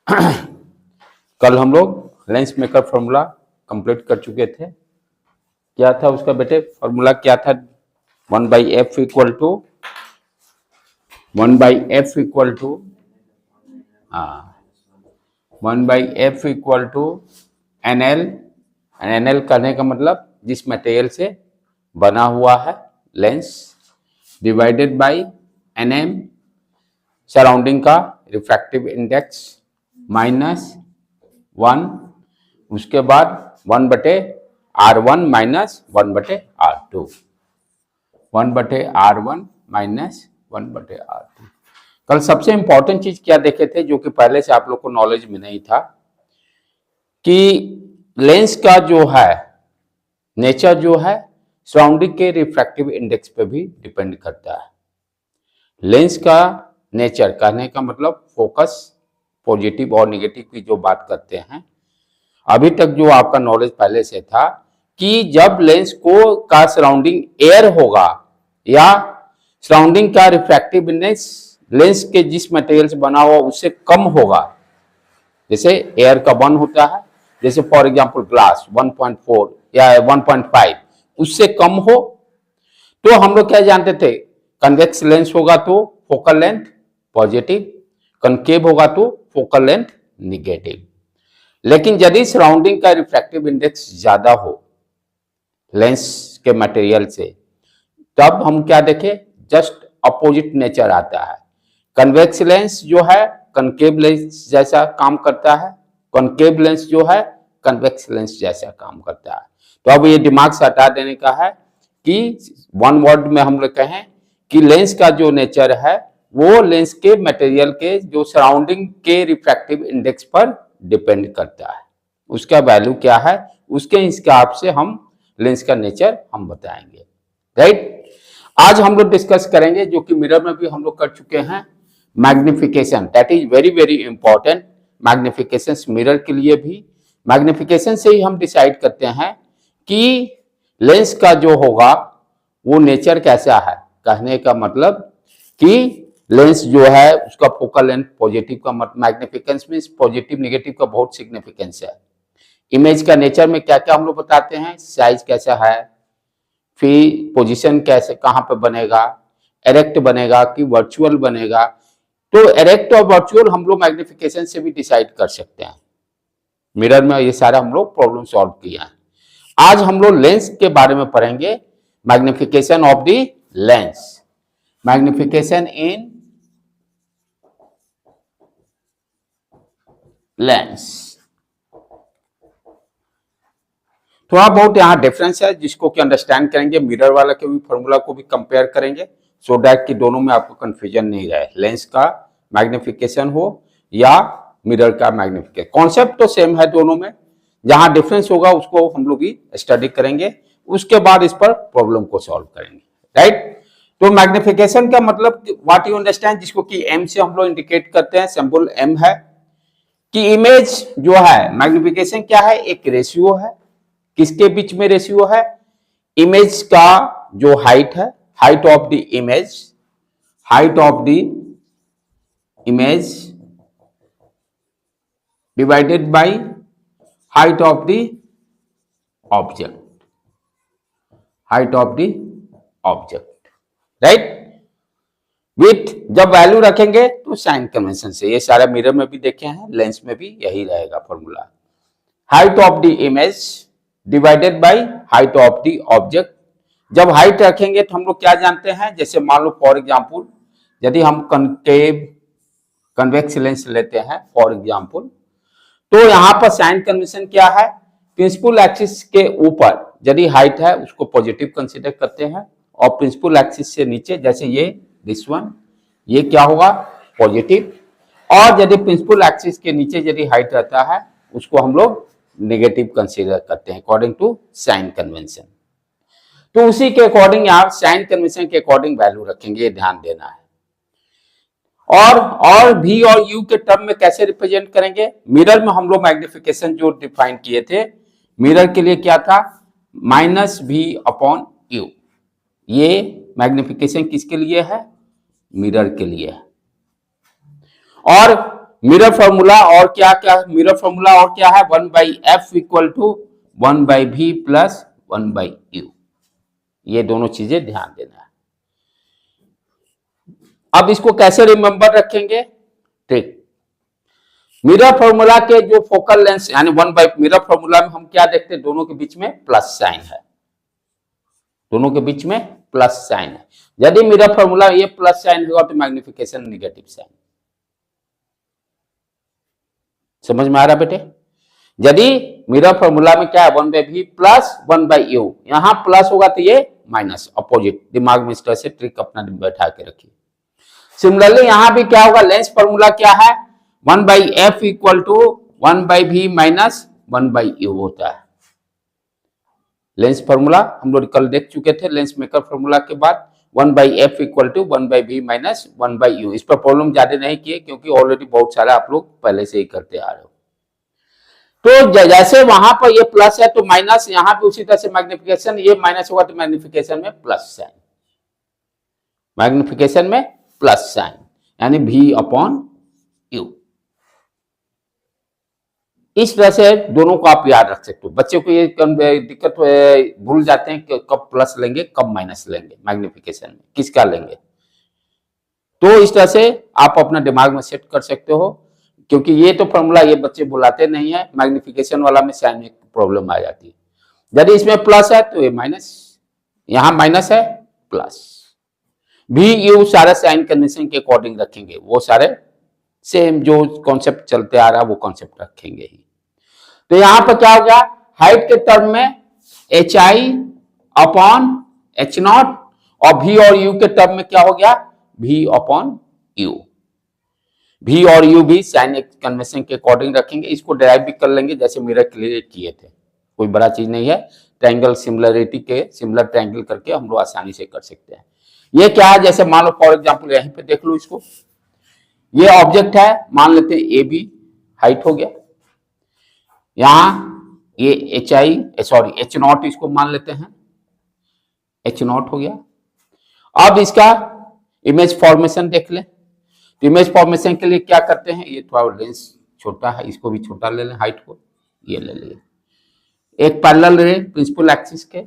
कल हम लोग लेंस मेकर फॉर्मूला कंप्लीट कर चुके थे। क्या था उसका बेटे फॉर्मूला क्या था? 1/f equal to 1/f equal to 1/f equal to NL। NL करने का मतलब जिस मटेरियल से बना हुआ है lens, divided by NM surrounding का रिफ्रैक्टिव इंडेक्स -1, उसके बाद 1/R1 minus 1/R2, 1/R1 minus 1/R2। कल सबसे इंपॉर्टेंट चीज क्या देखे थे, जो कि पहले से आप लोग को नॉलेज में नहीं था, कि लेंस का जो है नेचर जो है सराउंडिंग के रिफ्रैक्टिव इंडेक्स पे भी डिपेंड करता है। लेंस का नेचर कहने का मतलब फोकस, पॉजिटिव और निगेटिव की जो बात करते हैं, अभी तक जो आपका नॉलेज पहले से था कि जब लेंस को का सराउंडिंग एयर होगा या सराउंडिंग का रिफ्रैक्टिव इंडेक्स लेंस के जिस मटेरियल से बना हुआ उससे कम होगा, जैसे एयर का 1 होता है, जैसे फॉर एग्जांपल ग्लास 1.4 या 1.5, उससे कम हो तो हम लोग क्या जानते थे, कन्वेक्स लेंस होगा तो फोकल लेंथ पॉजिटिव, कनकेव होगा तो फोकल लेंथ निगेटिव। लेकिन यदि सराउंडिंग का रिफ्रैक्टिव इंडेक्स ज्यादा हो लेंस के मटेरियल से, तब हम क्या देखें, जस्ट अपोजिट नेचर आता है। कन्वेक्स लेंस जो है कनकेव लेंस जैसा काम करता है, कॉनकेव लेंस जो है कन्वेक्स लेंस जैसा काम करता है। तो अब ये दिमाग से हटा देने का है कि वन वर्ड में हम लोग कहें कि लेंस का जो नेचर है वो लेंस के मटेरियल के जो सराउंडिंग के रिफ्रैक्टिव इंडेक्स पर डिपेंड करता है। उसका वैल्यू क्या है, उसके हिसाब से हम लेंस का नेचर हम बताएंगे, राइट। आज हम लोग डिस्कस करेंगे, जो कि मिरर में भी हम लोग कर चुके हैं, magnification. That is very very important. Magnification mirror के लिए भी, मैग्निफिकेशन से ही हम डिसाइड करते हैं कि लेंस का जो होगा वो नेचर कैसा है। कहने का मतलब कि लेंस जो है उसका फोकल लेंथ पॉजिटिव का मैग्निफिकेशन मींस पॉजिटिव निगेटिव का बहुत सिग्निफिकेंस है। इमेज का नेचर में क्या क्या हम लोग बताते हैं, साइज कैसा है, फिर पोजीशन कैसे कहां पे बनेगा, एरेक्ट बनेगा कि वर्चुअल बनेगा। तो एरेक्ट और वर्चुअल हम लोग मैग्निफिकेशन से भी डिसाइड कर सकते हैं। मिरर में ये सारा हम लोग प्रॉब्लम सॉल्व किया है। आज हम लोग लेंस के बारे में पढ़ेंगे, magnification of the lens, magnification in lens. थोड़ा बहुत यहाँ डिफरेंस है जिसको कि अंडरस्टैंड करेंगे, मिरर वाला के भी फॉर्मूला को भी कंपेयर करेंगे, सो दैट कि दोनों में आपको कंफ्यूजन नहीं रहे, लेंस का मैग्निफिकेशन हो या मिरर का मैग्निफिकेशन। कॉन्सेप्ट तो सेम है दोनों में, जहां डिफरेंस होगा उसको हम लोग भी स्टडी करेंगे, उसके बाद इस पर प्रॉब्लम को सॉल्व करेंगे, राइट। तो मैग्निफिकेशन का मतलब व्हाट यू अंडरस्टैंड, जिसको कि एम से हम लोग इंडिकेट करते हैं, सिंबल एम है, कि इमेज जो है मैग्निफिकेशन क्या है, एक रेशियो है। किसके बीच में रेशियो है, इमेज का जो हाइट है, height of the image, height of the image divided by height of the object, height of the object, right. With जब वैल्यू रखेंगे तो साइन कन्वेंशन से, ये सारा मिरर में भी देखे हैं, लेंस में भी यही रहेगा formula, height of the image divided by height of the object. जब हाइट रखेंगे तो हम लोग क्या जानते हैं, जैसे मान लो फॉर एग्जांपल यदि हम कनकेव कन्वेक्स लेंस लेते हैं फॉर एग्जांपल, तो यहां पर साइन कन्वेंशन क्या है, प्रिंसिपल एक्सिस के ऊपर यदि हाइट है उसको पॉजिटिव कंसीडर करते हैं, और प्रिंसिपल एक्सिस से नीचे जैसे ये दिस वन, ये क्या होगा पॉजिटिव, और यदि प्रिंसिपल एक्सिस के नीचे यदि हाइट रहता है उसको हम लोग नेगेटिव कंसीडर करते हैं अकॉर्डिंग टू साइन कन्वेंशन। तो उसी के अकॉर्डिंग आप साइन कन्वेंशन के अकॉर्डिंग वैल्यू रखेंगे, ये ध्यान देना है। और भी और यू के टर्म में कैसे रिप्रेजेंट करेंगे, मिरर में हम लोग मैग्निफिकेशन जो डिफाइन किए थे मिरर के लिए क्या था, -v/u। ये मैग्निफिकेशन किसके लिए है, मिरर के लिए है। और मिरर फॉर्मूला और क्या क्या, मिरर फॉर्मूला और क्या है, 1/f equal to 1/v plus 1/u। ये दोनों चीजें ध्यान देना है। अब इसको कैसे रिमेंबर रखेंगे, ठीक, मिरर फॉर्मूला के जो फोकल लेंथ यानी 1/, मिरर फॉर्मूला में हम क्या देखते हैं, दोनों के बीच में प्लस साइन है, दोनों के बीच में प्लस साइन है। यदि मिरर फॉर्मूला ये प्लस साइन होगा तो मैग्निफिकेशन निगेटिव साइन। समझ में आ रहा बेटे? यदि मिरर फॉर्मूला में क्या है, 1/v प्लस 1/u, यहां प्लस होगा तो ये माइनस, अपोजिट। दिमाग में इस तरह से ट्रिक अपना बैठा के रखिए। सिमिलरली यहां भी क्या होगा, लेंस फॉर्मूला क्या है, 1/f equal to 1/v minus 1/u होता है। लेंस फॉर्मूला हम लोग कल देख चुके थे, लेंस मेकर फॉर्मूला के बाद 1/f equal to 1/v minus 1/u। इस पर प्रॉब्लम ज्यादा नहीं किए क्योंकि ऑलरेडी बहुत सारा आप लोग पहले से ही करते आ रहे हो। तो जैसे वहां पर ये प्लस है तो माइनस, यहां पे उसी तरह से मैग्निफिकेशन, ये माइनस होगा तो मैग्निफिकेशन में प्लस साइन, मैग्निफिकेशन में प्लस साइन, यानी v अपॉन u। इस तरह से दोनों को आप याद रख सकते हो। बच्चे को ये दिक्कत भूल जाते हैं कि कब प्लस लेंगे कब माइनस लेंगे, मैग्निफिकेशन में किसका लेंगे। तो इस तरह से आप अपना दिमाग में सेट कर सकते हो, क्योंकि ये तो फॉर्मूला ये बच्चे बुलाते नहीं है, मैग्निफिकेशन वाला में साइन में प्रॉब्लम आ जाती है। यदि इसमें प्लस है तो ये माइनस, यहां माइनस है प्लस। भी यू सारा साइन कन्वेंशन के अकॉर्डिंग रखेंगे, वो सारे सेम जो कॉन्सेप्ट चलते आ रहा है वो कॉन्सेप्ट रखेंगे ही। तो यहां पर क्या हो गया, हाइट के टर्म में H I upon H not, और भी और यू के टर्म में क्या हो गया, भी अपॉन यू। भी और यू भी साइन कन्वेंशन के अकॉर्डिंग रखेंगे। इसको डिराइव भी कर लेंगे जैसे मिरर क्लियर किए थे, कोई बड़ा चीज नहीं है। ट्रायंगल सिमिलरिटी के सिमिलर ट्रायंगल करके हम लोग आसानी से कर सकते हैं। ये क्या है, जैसे मान लो फॉर एग्जांपल यहीं पे देख लो इसको, ये ऑब्जेक्ट है, मान लेते हैं ए बी, हाइट हो गया, यहां ये H I sorry H not इसको मान लेते हैं, एच नॉट हो गया। अब इसका इमेज फॉर्मेशन देख ले। तो इमेज फॉर्मेशन के लिए क्या करते हैं, ये थोड़ा लेंस छोटा है, इसको भी छोटा ले लें, हाइट को ये ले लें, एक पैरेलल रे प्रिंसिपल एक्सिस के,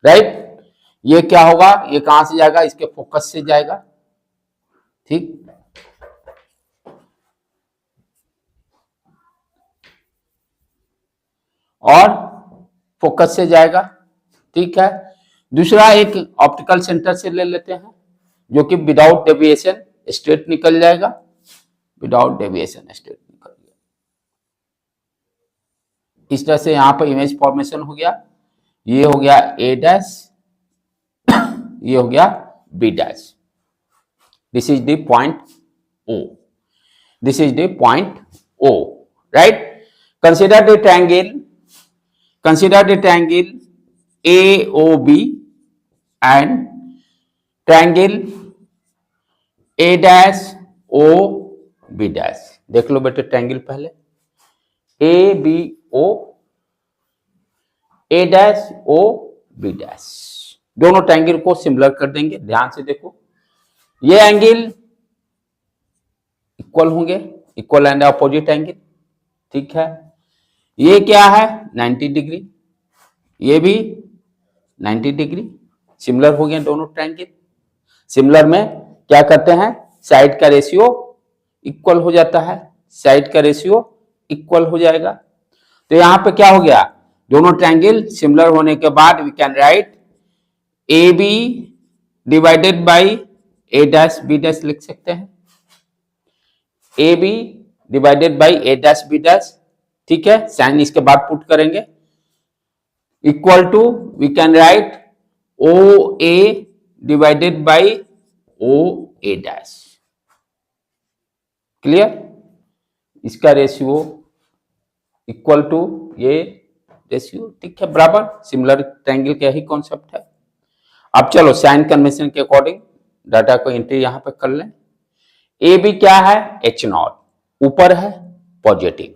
राइट। ये क्या होगा, ये कहां से जाएगा, इसके फोकस से जाएगा, ठीक। और फोकस से जाएगा, ठीक है। दूसरा एक ऑप्टिकल सेंटर से ले लेते हैं, जो कि विदाउट डेविएशन स्ट्रेट निकल जाएगा, विदाउट डेविएशन स्ट्रेट निकल गया। इस तरह से यहां पर इमेज फॉर्मेशन हो गया। ये हो गया ए डैश, ये हो गया B dash. This is the point O, this is the point O, right. Consider the triangle, consider the triangle AOB and triangle A dash O B dash। देख लो बेटे ट्रायंगल पहले, ABO A dash O B dash, दोनों triangle को similar कर देंगे। ध्यान से देखो, ये एंगल इक्वल होंगे, इक्वल एंड अपोजिट एंगल, ठीक है। ये क्या है 90 डिग्री, ये भी 90 डिग्री, सिमिलर हो गए दोनों ट्रायंगल। सिमिलर में क्या करते हैं, साइड का रेशियो इक्वल हो जाता है, साइड का रेशियो इक्वल हो जाएगा। तो यहां पे क्या हो गया, दोनों ट्रायंगल सिमिलर होने के बाद we can write A B divided by A dash B dash लिख सकते हैं, A B divided by A dash B dash, ठीक है। साइन इसके बाद पुट करेंगे, equal to we can write O A divided by O A dash, clear. इसका ratio equal to ये रेशियो, ठीक है, बराबर। सिमिलर ट्रायंगल का ही कॉन्सेप्ट है। अब चलो साइन कन्वेंशन के अकॉर्डिंग डाटा को एंट्री यहां पे कर लें। ए बी क्या है, एच नॉट, ऊपर है पॉजिटिव,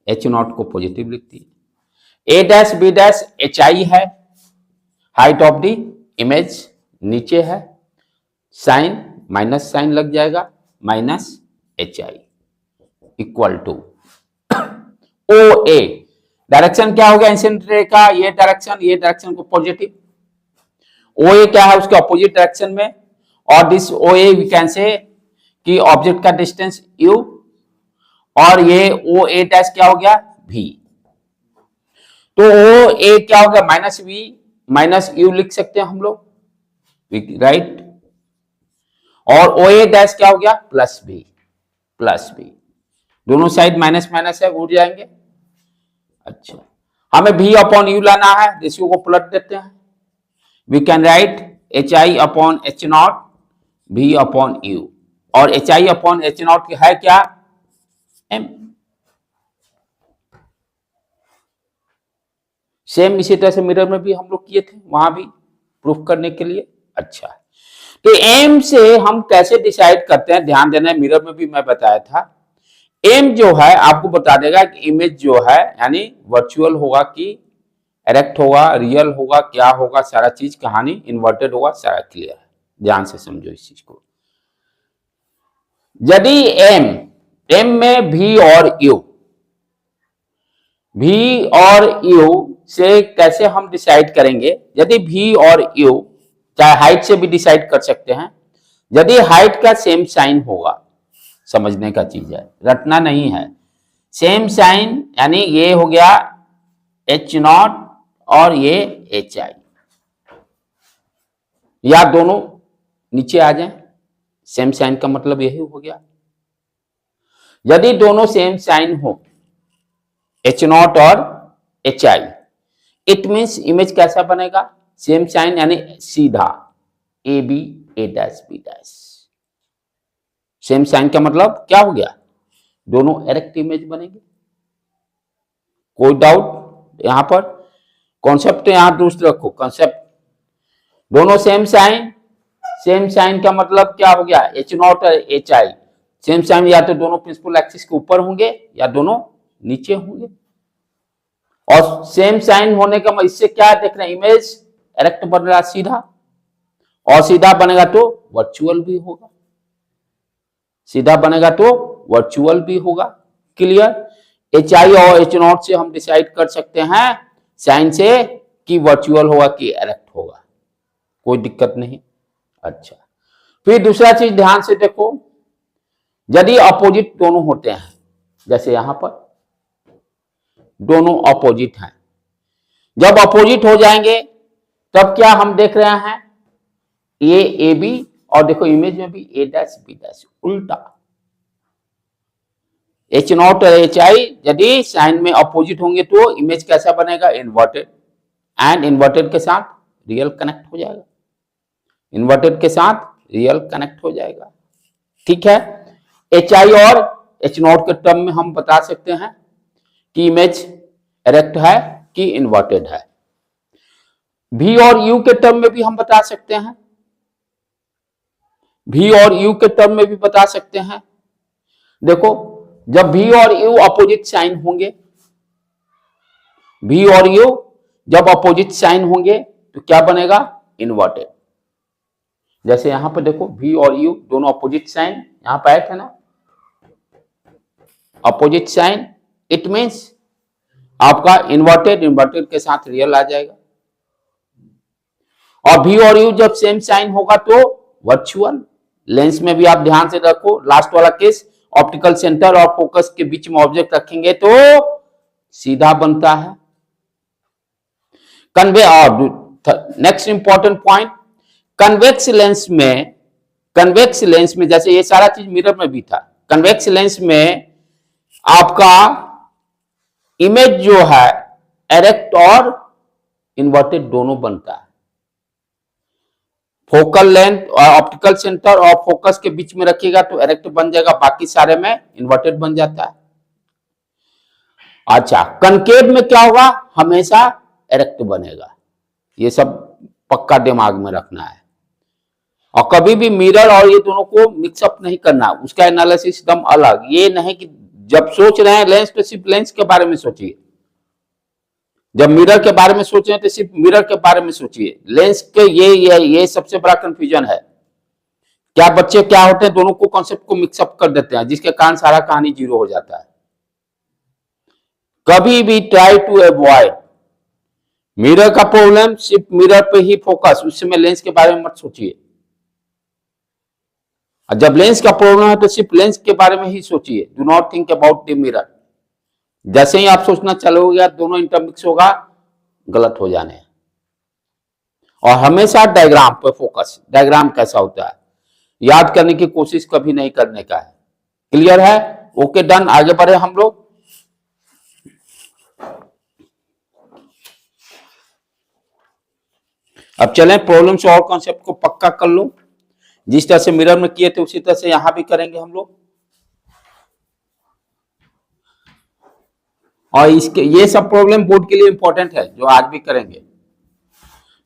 एच नॉट को पॉजिटिव लिखती है। A dash B dash H I है, हाइट ऑफ द इमेज नीचे है, साइन माइनस साइन लग जाएगा, minus H I equal to O A. Direction क्या हो गया इंसिडेंट रे का, ये डायरेक्शन को पॉजिटिव। ओ ए क्या है उसके ऑपोजिट डायरेक्शन में, और this O A we can say कि ऑब्जेक्ट का डिस्टेंस u, और ये ओ ए डैश क्या हो गया v। तो ओ ए क्या हो गया माइनस v माइनस u लिख सकते हैं हम लोग, राइट। और ओ ए डैश क्या हो गया प्लस v, दोनों साइड माइनस माइनस है उड़ जाएंगे। अच्छा, हमें v अपॉन u लाना है, रेशियो को पलट देते हैं। We can write H I upon H not v upon u, और H I upon H not है क्या m। सेम इसी तरह से मिरर में भी हम लोग किए थे, वहां भी प्रूफ करने के लिए। अच्छा, तो m से हम कैसे डिसाइड करते हैं, ध्यान देना है, मिरर में भी मैं बताया था। m जो है आपको बता देगा कि इमेज जो है यानी वर्चुअल होगा कि एरेक्ट होगा, रियल होगा, क्या होगा, सारा चीज कहानी इन्वर्टेड होगा, सारा क्लियर है। ध्यान से समझो इस चीज को। यदि m में v और u से कैसे हम डिसाइड करेंगे, यदि v और u चाहे हाइट से भी डिसाइड कर सकते हैं। यदि हाइट का सेम साइन होगा, समझने का चीज है, रटना नहीं है, सेम साइन यानी ये हो गया एच नॉट और ये एच आई, या दोनों नीचे आ जाएं, सेम साइन का मतलब यही हो गया। यदि दोनों सेम साइन हो एच नॉट और H I, it means image कैसा बनेगा, सेम साइन यानी सीधा A B A dash B dash. Same sign का मतलब क्या हो गया, दोनों एरेक्ट इमेज बनेगी। कोई डाउट यहां पर, कॉन्सेप्ट यहां दुरुस्त रखो, कॉन्सेप्ट दोनों सेम साइन का मतलब क्या हो गया एच नॉट और एच आई। सेम साइन या तो दोनों प्रिंसिपल एक्सिस के ऊपर होंगे या दोनों नीचे होंगे। और सेम साइन होने का इससे क्या देख रहे हैं, इमेज एरेक्ट बन रहा सीधा, और सीधा बनेगा तो वर्चुअल भी होगा, सीधा बनेगा तो वर्चुअल भी होगा। क्लियर। एच आई और एच नॉट से हम डिसाइड कर सकते हैं साइन से कि वर्चुअल होगा कि एरेक्ट होगा, कोई दिक्कत नहीं। अच्छा, फिर दूसरा चीज ध्यान से देखो, यदि अपोजिट दोनों होते हैं, जैसे यहां पर दोनों अपोजिट हैं, जब अपोजिट हो जाएंगे तब क्या हम देख रहे हैं, ये ए बी और देखो इमेज में भी ए डैश बी डैश, उल्टा एच नॉट और एच आई यदि साइन में अपोजिट होंगे तो इमेज कैसा बनेगा, इन्वर्टेड, एंड इन्वर्टेड के साथ रियल कनेक्ट हो जाएगा, इन्वर्टेड के साथ रियल कनेक्ट हो जाएगा। ठीक है, एच आई और एच नॉट के टर्म में हम बता सकते हैं कि इमेज एरेक्ट है कि इन्वर्टेड है। भी और यू के टर्म में भी हम बता सकते हैं, भी और यू के टर्म में भी बता सकते हैं। देखो, जब भी और यू अपोजिट साइन होंगे, भी और यू जब अपोजिट साइन होंगे तो क्या बनेगा, इन्वर्टेड। जैसे यहां पर देखो भी और यू दोनों अपोजिट साइन यहां पर आए थे ना, अपोजिट साइन, इट मीन्स आपका इन्वर्टेड के साथ रियल आ जाएगा। और भी और यू जब सेम साइन होगा तो वर्चुअल। लेंस में भी आप ध्यान से रखो, लास्ट वाला केस, ऑप्टिकल सेंटर और फोकस के बीच में ऑब्जेक्ट रखेंगे तो सीधा बनता है। कन्वे और next important point, convex lens में जैसे ये सारा चीज मिरर में भी था, कन्वेक्स लेंस में आपका इमेज जो है एरेक्ट और इन्वर्टेड दोनों बनता है। फोकल लेंथ और ऑप्टिकल सेंटर और फोकस के बीच में रखिएगा तो एरेक्ट बन जाएगा, बाकी सारे में इन्वर्टेड बन जाता है। अच्छा, कनकेव में क्या होगा, हमेशा एरेक्ट बनेगा, ये सब पक्का दिमाग में रखना है। और कभी भी मिरर और ये दोनों को मिक्सअप नहीं करना, उसका एनालिसिस एकदम अलग। ये नहीं कि जब सोच रहे हैं लेंस तो सिर्फ लेंस के बारे में सोचिए, जब मिरर के बारे में सोच रहे हैं तो सिर्फ मिरर के बारे में सोचिए। लेंस के ये सबसे बड़ा कंफ्यूजन है क्या बच्चे क्या होते हैं, दोनों को कॉन्सेप्ट को मिक्सअप कर देते हैं, जिसके कारण सारा कहानी जीरो हो जाता है। कभी भी ट्राई टू अवॉइड मिरर का प्रॉब्लम, सिर्फ मिरर पे ही फोकस, उस समय लेंस के बारे में मत सोचिए। और जब लेंस का प्रॉब्लम है तो सिर्फ लेंस के बारे में ही सोचिए, do not think about the mirror. जैसे ही आप सोचना चलोगे दोनों इंटरमिक्स होगा, गलत हो जाने। और हमेशा डायग्राम पर फोकस, डायग्राम कैसा होता है याद करने की कोशिश कभी नहीं करने का है। क्लियर है? Okay, done. आगे बढ़े हम लोग। अब चलें प्रॉब्लम्स और कॉन्सेप्ट को पक्का कर लो, जिस तरह से मिरर में किए थे उसी तरह से यहां भी करेंगे हम लोग। और इसके ये सब प्रॉब्लम बोर्ड के लिए इंपॉर्टेंट है, जो आज भी करेंगे।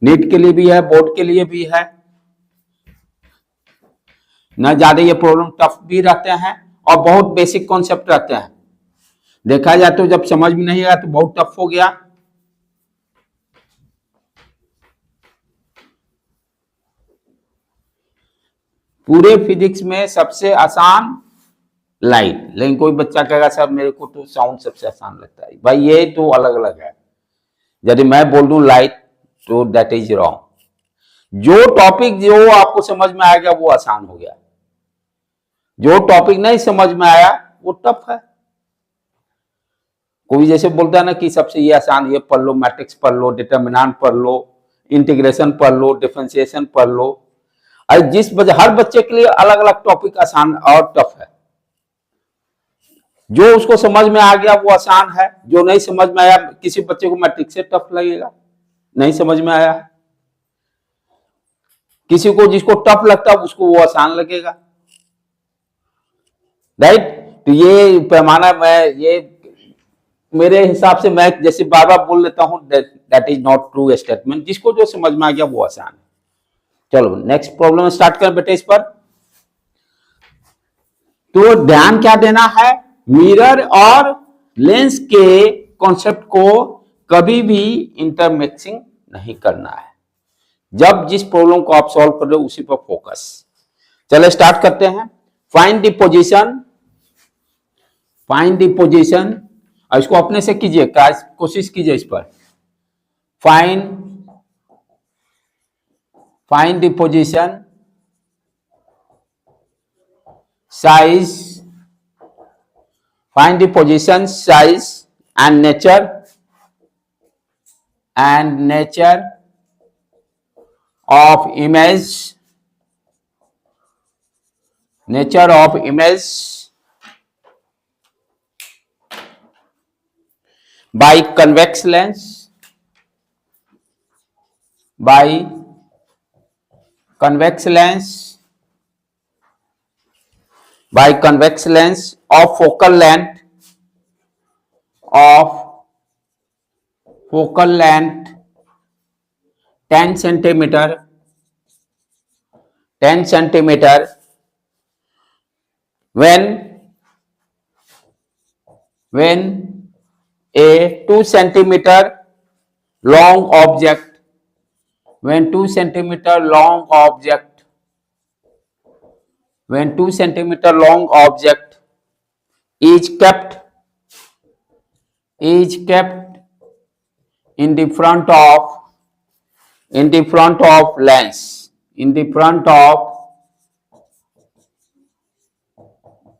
नीट के लिए भी है, बोर्ड के लिए भी है। न ज्यादा ये प्रॉब्लम टफ भी रहते हैं और बहुत बेसिक कॉन्सेप्ट रहते हैं। देखा जाए तो जब समझ में नहीं आया तो बहुत टफ हो गया। पूरे फिजिक्स में सबसे आसान लाइट, लेकिन कोई बच्चा कहेगा सर मेरे को तो साउंड सबसे आसान लगता है। भाई ये तो अलग अलग है। यदि मैं बोल दूं लाइट तो दैट इज रॉन्ग। जो टॉपिक जो आपको समझ में आएगा वो आसान हो गया, जो टॉपिक नहीं समझ में आया वो टफ है। कोई जैसे बोलता है ना कि सबसे ये आसान, ये पढ़ लो, मैट्रिक्स पढ़ लो, डिटर्मिनेंट पढ़ लो, इंटीग्रेशन पढ़ लो, डिफरेंशिएशन पढ़ लो। और हर बच्चे के लिए अलग अलग टॉपिक आसान और टफ है। जो उसको समझ में आ गया वो आसान है, जो नहीं समझ में आया, किसी बच्चे को मैट्रिक्स से टफ लगेगा, नहीं समझ में आया। किसी को जिसको टफ लगता है उसको वो आसान लगेगा, राइट। तो ये पैमाना, मैं ये मेरे हिसाब से मैं जैसे बार बार बोल लेता हूं, that is not true statement. जिसको जो समझ में आ गया वो आसान है। चलो नेक्स्ट प्रॉब्लम स्टार्ट करें बेटे इस पर। तो ध्यान क्या देना है, मिरर और लेंस के कॉन्सेप्ट को कभी भी इंटरमिक्सिंग नहीं करना है। जब जिस प्रॉब्लम को आप सॉल्व कर रहे हो उसी पर फोकस। चलो स्टार्ट करते हैं। Find the position, find the position, और इसको अपने से कीजिए, कोशिश कीजिए इस पर। Find the position, size, find the position, size and nature of image, by convex lens, of focal length 10 centimeter, when a 2 centimeter long object, when 2 centimeter long object is kept in the front of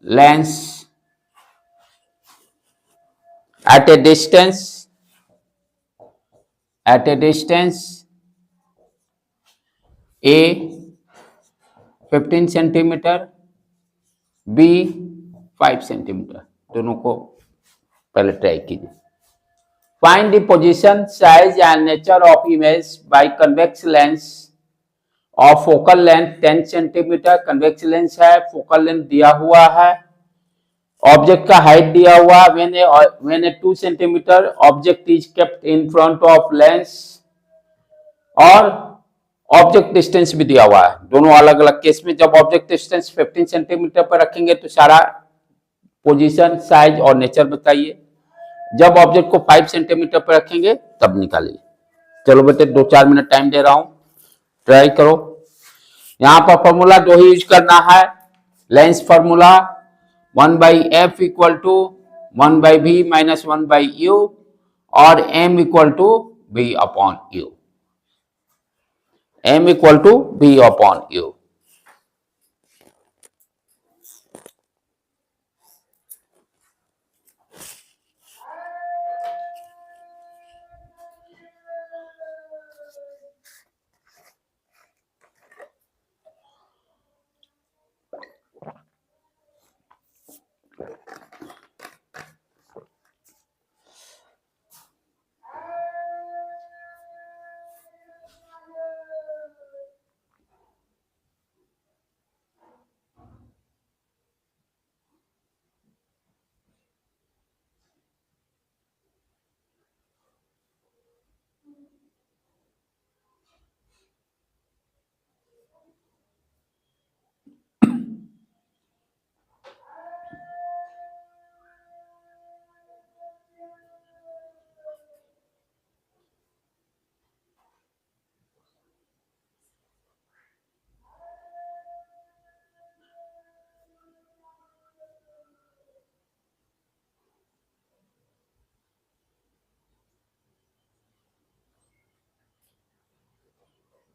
lens at a distance A 15 centimeter, B 5 centimeter। दोनों को पहले try कीजिए। Find the position, size and nature of image by convex lens of focal length 10 centimetre. Convex lens है, focal length दिया हुआ है, object का height दिया हुआ। When A 2 centimetre object is kept in front of lens, और object distance भी दिया हुआ है। दोनों अलग अलग केस में जब ऑब्जेक्ट डिस्टेंस 15 सेंटीमीटर पर रखेंगे तो सारा पोजीशन, साइज और नेचर बताइए। जब ऑब्जेक्ट को 5 सेंटीमीटर पर रखेंगे तब निकालिए। चलो बेटे 2-4 मिनट टाइम दे रहा हूं, ट्राई करो। यहां पर फॉर्मूला दो ही यूज करना है, lens formula 1/f equal to 1/v minus 1/u और m equal to v upon u, m equal to v upon u।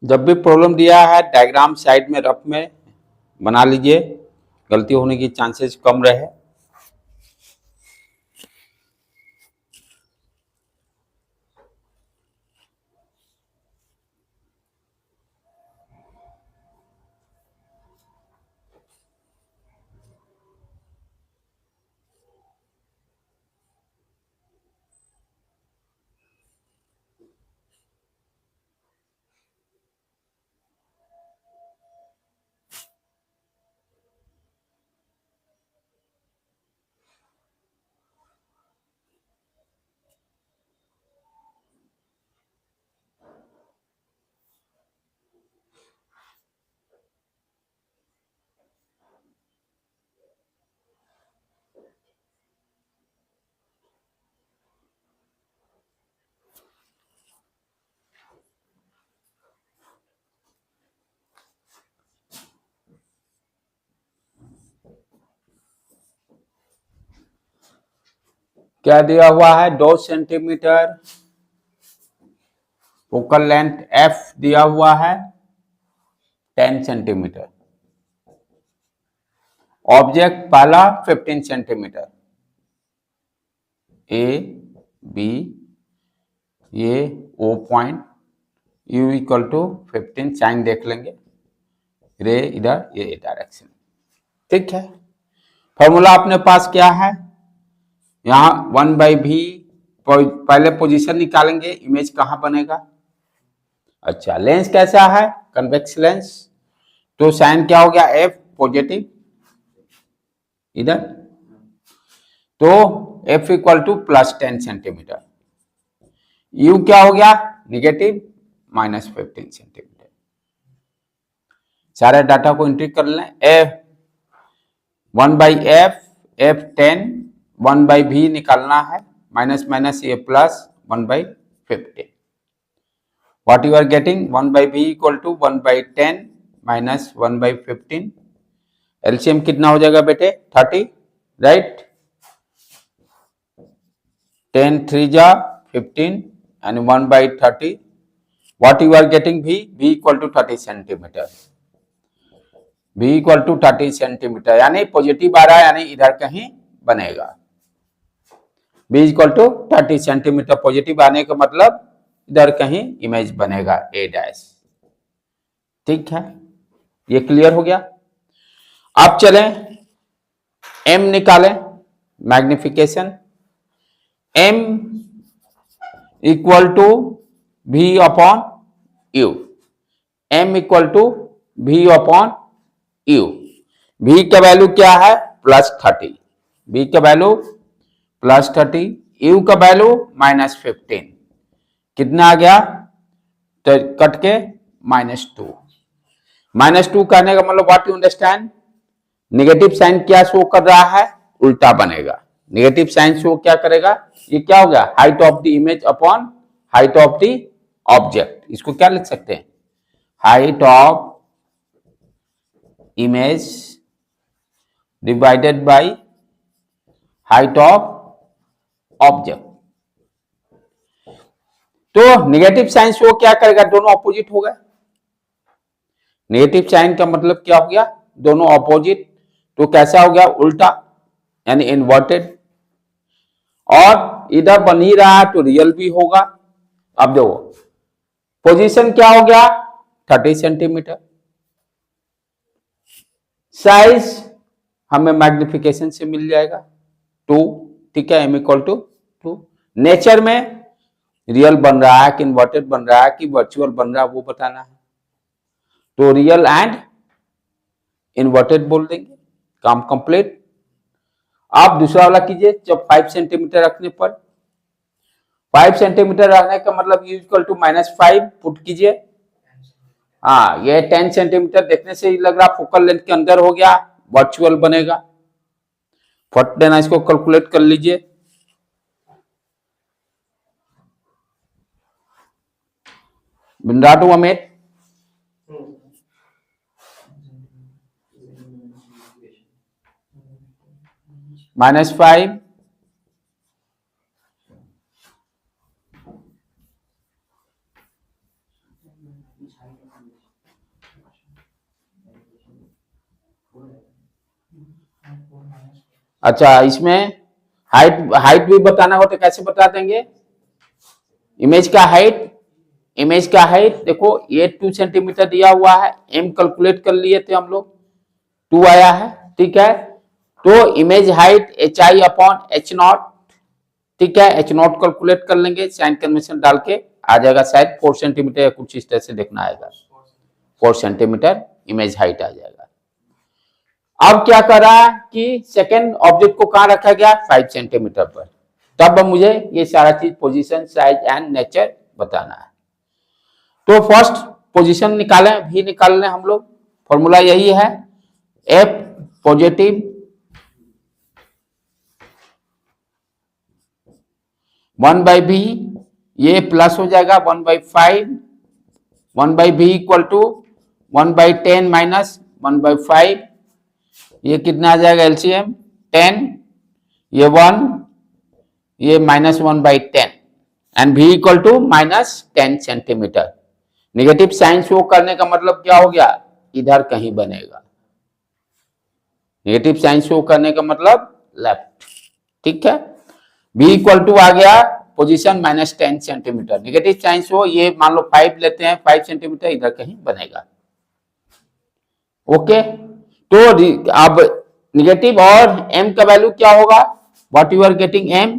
जब भी प्रॉब्लम दिया है डायग्राम साइड में रफ में बना लीजिए, गलती होने की चांसेस कम रहे। क्या दिया हुआ है, 2 सेंटीमीटर फोकल लेंथ f दिया हुआ है 10 सेंटीमीटर, ऑब्जेक्ट पहला 15 सेंटीमीटर, ए बी ये O point, u equal to 15, sign देख लेंगे, रे इधर ये डायरेक्शन। ठीक है, फॉर्मूला अपने पास क्या है, यहाँ 1/v पहले पोजीशन निकालेंगे, इमेज कहां बनेगा। अच्छा, लेंस कैसा है, कन्वेक्स लेंस, तो साइन क्या हो गया, f पॉजिटिव इधर, तो f equal to +10 centimetre, u क्या हो गया, नेगेटिव -15 सेंटीमीटर। सारे डाटा को एंट्री कर लें, f 1/f f 10 1/v निकालना है, माइनस माइनस ये plus 1/15, what you are getting 1/v equal to 1/10 minus 1/15, LCM कितना हो जाएगा बेटे 30, राइट, 10 3 जा 15 and 1/30, what you are getting v equal to 30 centimetre, v equal to 30 centimetre, यानी पॉजिटिव आ रहा है, यानी इधर कहीं बनेगा, v equal to 30 centimetre positive आने का मतलब इधर कहीं इमेज बनेगा ए डैश। ठीक है, ये क्लियर हो गया। अब चलें m निकालें, magnification, m equal to v upon u, m equal to v upon u, v का वैल्यू क्या है +30, v का वैल्यू +30, u का वैल्यू -15, कितना आ गया, तो कट के -2, -2 कहने का मतलब what you understand, negative sign क्या शो कर रहा है, उल्टा बनेगा, नेगेटिव साइन शो क्या करेगा, ये क्या हो गया, height of the image upon height of the object, इसको क्या लिख सकते हैं, height of image divided by height of object. तो नेगेटिव साइन वो क्या करेगा, दोनों ऑपोजिट हो गए। नेगेटिव साइन का मतलब क्या हो गया, दोनों ऑपोजिट। तो कैसा हो गया, उल्टा यानी इन्वर्टेड। और इधर बन ही रहा है तो रियल भी होगा। अब देखो पोजीशन क्या हो गया, 30 सेंटीमीटर। साइज हमें मैग्निफिकेशन से मिल जाएगा 2, ठीक है, m=2। नेचर में रियल बन रहा है कि इन्वर्टेड बन रहा है कि वर्चुअल बन रहा है वो बताना है, तो रियल एंड इन्वर्टेड बोल देंगे, काम कंप्लीट। आप दूसरा वाला कीजिए, जब 5 सेंटीमीटर रखने पर, 5 सेंटीमीटर रखने का मतलब u=-5 पुट कीजिए। हाँ, ये 10 सेंटीमीटर देखने से ही लग रहा फोकल लेंथ के अंदर हो गया, वर्चुअल बनेगा। फट देना, इसको कैलकुलेट कर लीजिए। बिंदा टू अमित -5 अच्छा, इसमें हाइट हाइट भी बताना हो तो कैसे बता देंगे, इमेज का हाइट, इमेज का हाइट देखो ये 2 सेंटीमीटर दिया हुआ है, m कैलकुलेट कर लिए थे हम लोग, 2 आया है, ठीक है। तो इमेज हाइट hi/h0, ठीक है, h0 कैलकुलेट कर लेंगे, साइन कन्वेंशन डाल के आ जाएगा, शायद 4 सेंटीमीटर या कुछ इस तरह से देखना आएगा, 4 सेंटीमीटर इमेज हाइट आ जाएगा। अब क्या कर रहा है कि सेकेंड ऑब्जेक्ट को कहां रखा गया, 5 सेंटीमीटर पर। तब मुझे ये सारा चीज पोजीशन, साइज एंड नेचर बताना है। तो फर्स्ट पोजीशन निकालें, भी निकाल लें हम लोग, फॉर्मूला यही है, F पॉजिटिव 1/v, ये प्लस हो जाएगा 1/5, 1/v = 1/10 माइनस 1/5, ये कितना आ जाएगा एलसीएम 10, ये 1, ये -1/10 and v = -10 centimetre. Negative sign show करने का मतलब क्या हो गया, इधर कहीं बनेगा, नेगेटिव साइन शो करने का मतलब लेफ्ट, ठीक है। v = आ गया position -10 centimetre, negative sign show, ये मान लो 5 लेते हैं, 5 सेंटीमीटर इधर कहीं बनेगा, ओके। तो अब नेगेटिव और m का वैल्यू क्या होगा, what you are getting m,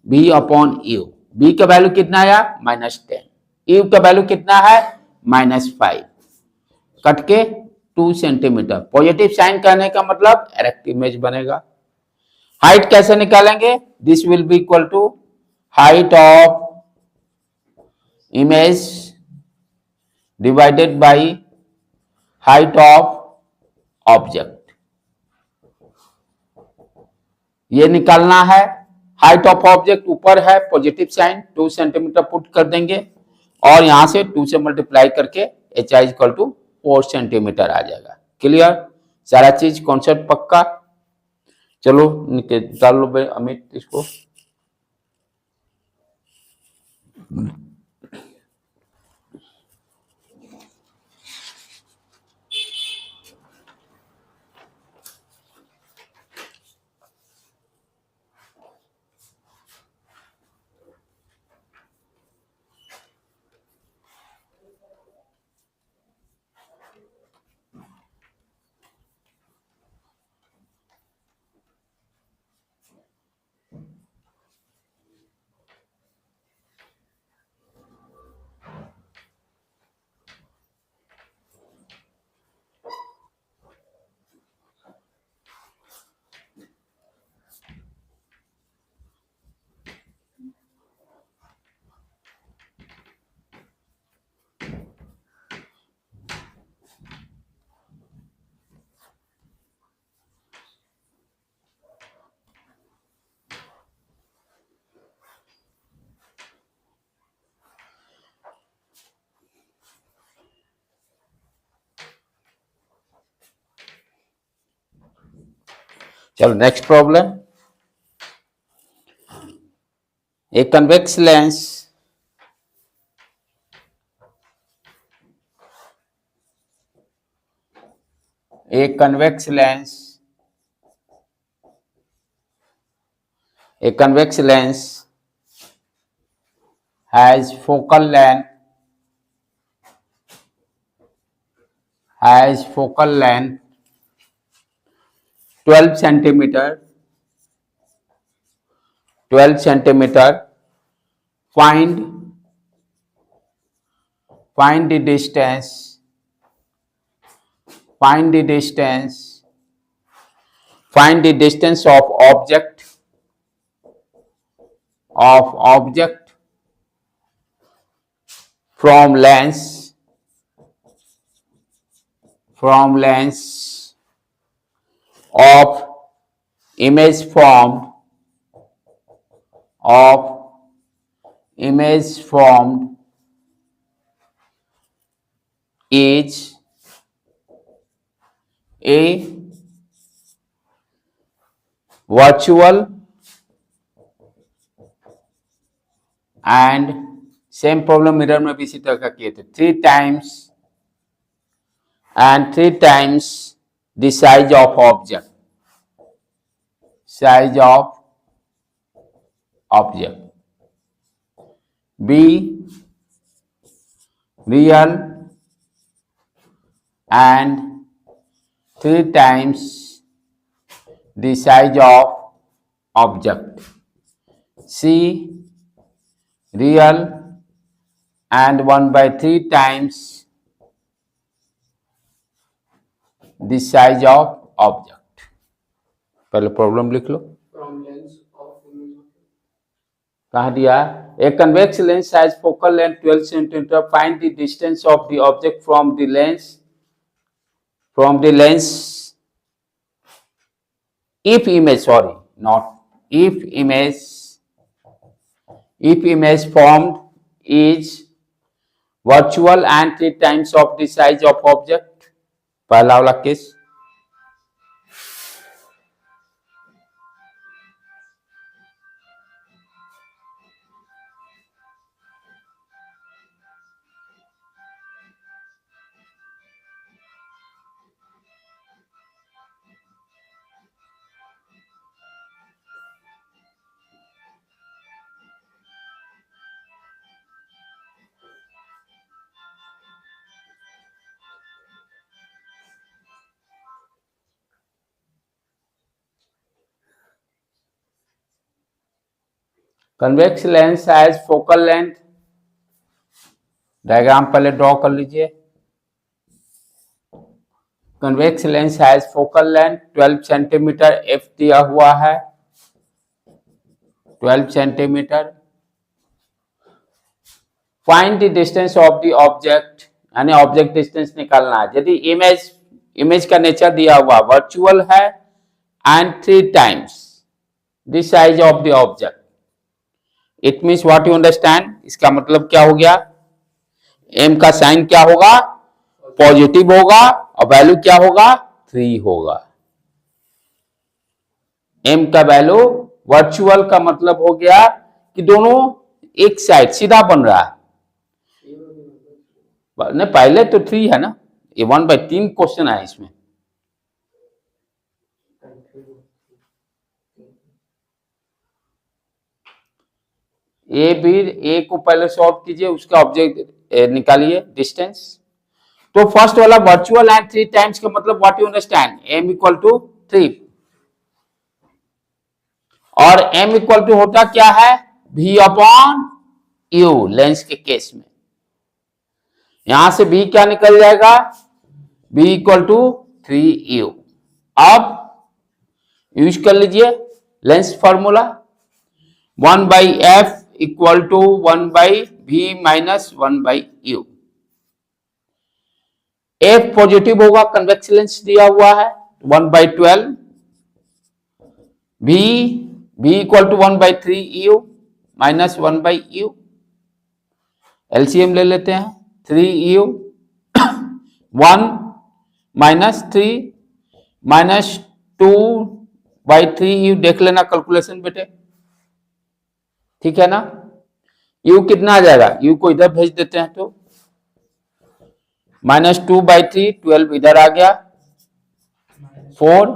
v/u, v का वैल्यू कितना आया -10, u का वैल्यू कितना है -5, कट के 2 सेंटीमीटर। पॉजिटिव साइन करने का मतलब इरेक्ट इमेज बनेगा। हाइट कैसे निकालेंगे, this will be equal to height of image divided by height of object, ये निकालना है। हाइट ऑफ ऑब्जेक्ट ऊपर है, पॉजिटिव साइन 2 सेंटीमीटर पुट कर देंगे और यहां से 2 से मल्टीप्लाई करके hi = 4 सेंटीमीटर आ जाएगा। क्लियर, सारा चीज कॉन्सेप्ट पक्का। चलो निकाल लो भाई अमित इसको। चलो next problem. A convex lens a convex lens a convex lens has focal length 12 centimeter 12 centimeter. Find the distance find the distance find the distance of object from lens of image formed is a virtual and same problem mirror में भी इसी तरह का किए थे, 3 times the size of object B real and 3 times the size of object C real and 1/3 times the size of object। पहले problem लिख लो। कहाँ दिया? A convex lens has focal length 12 centimeter. Find the distance of the object from the lens if image formed is virtual and 3 times of the size of object। पहला वाला case. Convex lens has focal length, diagram पहले draw कर लीजिए। Convex lens has focal length 12 centimetre, F दिया हुआ है 12 centimetre. Find the distance of the object, यानी object distance निकालना है। यदि इमेज का नेचर दिया हुआ वर्चुअल है and 3 times the size of the object, it means what you understand. इसका मतलब क्या हो गया? एम का साइन क्या होगा? पॉजिटिव होगा और वैल्यू क्या होगा? 3 होगा। एम का वैल्यू वर्चुअल का मतलब हो गया कि दोनों एक साइड सीधा बन रहा है। नहीं, पहले तो 3 है ना, ये 1/3 क्वेश्चन है इसमें। ए को पहले सॉल्व कीजिए, उसका ऑब्जेक्ट निकालिए डिस्टेंस। तो फर्स्ट वाला वर्चुअल एंड 3 टाइम्स का मतलब what you understand, M equal to 3 और एम इक्वल टू होता क्या है? v अपॉन यू लेंस के केस में। यहां से v क्या निकल जाएगा? v equal to 3u। अब यूज कर लीजिए lens formula, 1/f equal to 1/v minus 1/u। f positive होगा, कन्वेक्स लेंस दिया हुआ है 1/12, v equal to 1/3u minus 1/u। LCM ले लेते हैं, 3u 1 minus 3 minus 2 by 3u देख लेना कैलकुलेशन बेटे, ठीक है ना। u कितना आ जाएगा, u को इधर भेज देते हैं तो -2/3, 12 इधर आ गया, 4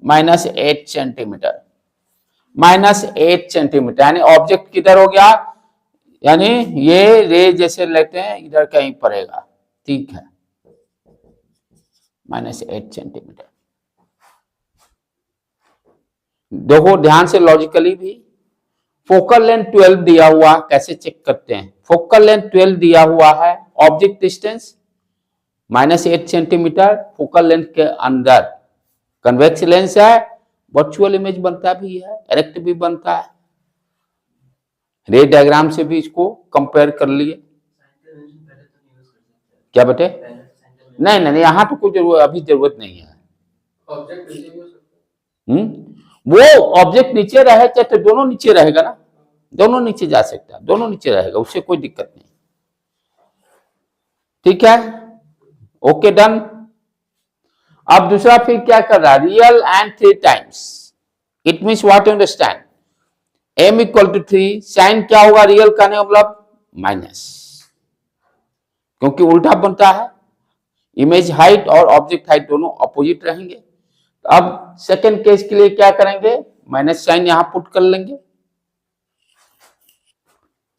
-8 सेंटीमीटर, -8 सेंटीमीटर, यानी ऑब्जेक्ट किधर हो गया, यानी ये रे जैसे लेते हैं इधर कहीं पड़ेगा, ठीक है, -8 सेंटीमीटर। देखो ध्यान से लॉजिकली भी, फोकल लेंथ 12 दिया हुआ, कैसे चेक करते हैं, फोकल लेंथ 12 दिया हुआ है, object distance -8 centimetre, focal length के अंदर कन्वेक्स लेंस है, वर्चुअल इमेज बनता भी है, एरेक्ट भी बनता है, रे डायग्राम से भी इसको कंपेयर कर लिए। क्या बेटे, नहीं नहीं यहाँ तो कोई अभी जरूरत नहीं है। वो ऑब्जेक्ट नीचे रहे चाहे तो दोनों नीचे रहेगा ना, दोनों नीचे जा सकता है, दोनों नीचे रहेगा, उससे कोई दिक्कत नहीं, ठीक है, ओके डन। अब दूसरा फिर क्या कर रहा है, real and 3 times, it means what you understand, m = 3, sign क्या होगा रियल का नहीं मतलब माइनस, क्योंकि उल्टा बनता है, इमेज हाइट और ऑब्जेक्ट हाइट दोनों अपोजिट रहेंगे। तो अब सेकेंड केस के लिए क्या करेंगे, माइनस साइन यहां पुट कर लेंगे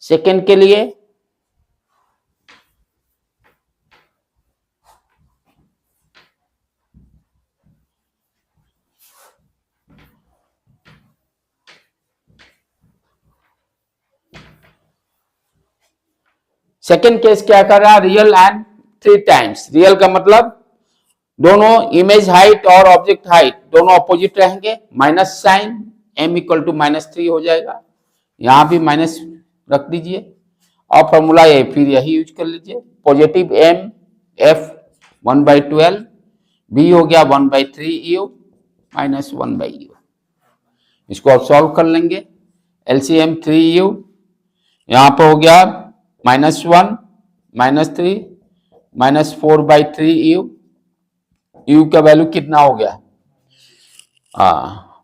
सेकेंड के लिए, सेकेंड केस क्या कर रहा है, रियल एंड 3 टाइम्स, रियल का मतलब दोनों इमेज हाइट और ऑब्जेक्ट हाइट दोनों अपोजिट रहेंगे, माइनस साइन m = -3 हो जाएगा, यहां भी माइनस रख दीजिए और फॉर्मूला ये फिर यही यूज कर लीजिए, पॉजिटिव m f 1/12, b हो गया 1/3u -1/u, इसको अब सॉल्व कर लेंगे, LCM 3u, यहां पर हो गया -1 -3 -4/3u, u का वैल्यू कितना हो गया,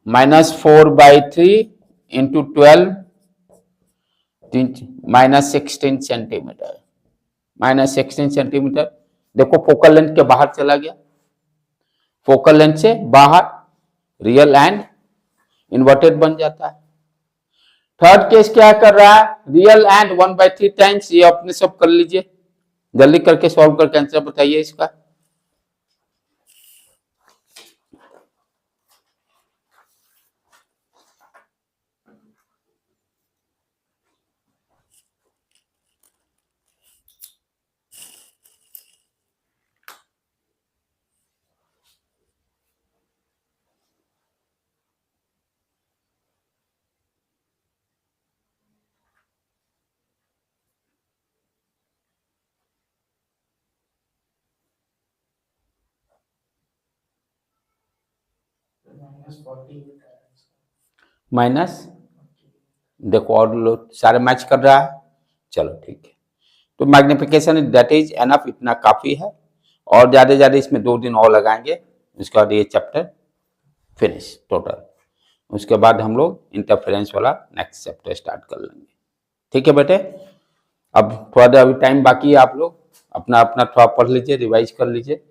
-4/3 इंटू 12 -16 सेंटीमीटर, -16 सेंटीमीटर। देखो फोकल लेंथ के बाहर चला गया, फोकल लेंथ से बाहर रियल एंड इन्वर्टेड बन जाता है। थर्ड केस क्या कर रहा है, रियल एंड 1/3 टाइम्स, ये अपने सब कर लीजिए, जल्दी करके सॉल्व करके आंसर बताइए इसका। माइनस, देखो और लोग सारे मैच कर रहा है, चलो ठीक है, तो मैग्निफिकेशन दैट इज एनफ, इतना काफी है, और ज्यादा ज्यादा इसमें 2 दिन और लगाएंगे, उसके बाद ये चैप्टर फिनिश टोटल, उसके बाद हम लोग इंटरफेरेंस वाला नेक्स्ट चैप्टर स्टार्ट कर लेंगे, ठीक है बेटे। अब थोड़ा देर अभी टाइम बाकी है, आप लोग अपना अपना थोड़ा पढ़ लीजिए, रिवाइज कर लीजिए,